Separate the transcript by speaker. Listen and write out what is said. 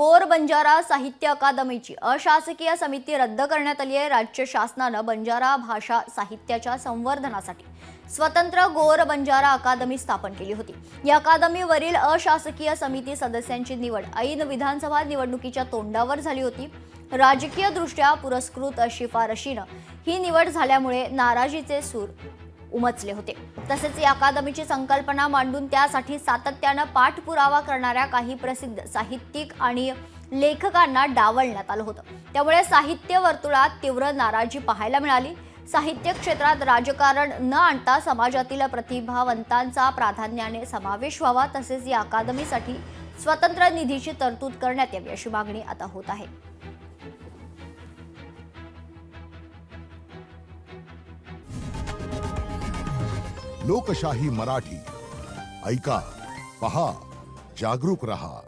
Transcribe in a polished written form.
Speaker 1: गोर बंजारा साहित्य अकादमीची अशासकीय समिती रद्द करण्यात आली आहे। राज्य शासनाने बंजारा भाषा साहित्याच्या संवर्धनासाठी स्वतंत्र गोर बंजारा अकादमी स्थापन केली होती। या अकादमीवरील अशासकीय समिती सदस्यांची निवड ऐन विधानसभा निवडणुकीच्या तोंडावर झाली होती। राजकीय दृष्ट्या पुरस्कृत शिफारशीने ही निवड झाल्यामुळे नाराजीचे सूर उमचले होते। तसेच या अकादमीची संकल्पना मांडून त्यासाठी सातत्याने पाठपुरावा करणाऱ्या काही प्रसिद्ध साहित्यिक आणि लेखकांना डावलण्यात आलं होतं। त्यामुळे साहित्य वर्तुळात तीव्र नाराजी पाहायला मिळाली। साहित्य क्षेत्रात राजकारण न आणता समाजातील प्रतिभावंतांचा प्राधान्याने समावेश व्हावा, तसेच या अकादमीसाठी स्वतंत्र निधीची तरतूद करण्यात यावी अशी मागणी आता होत आहे।
Speaker 2: लोकशाही मराठी ऐका, पहा, जागरूक रहा।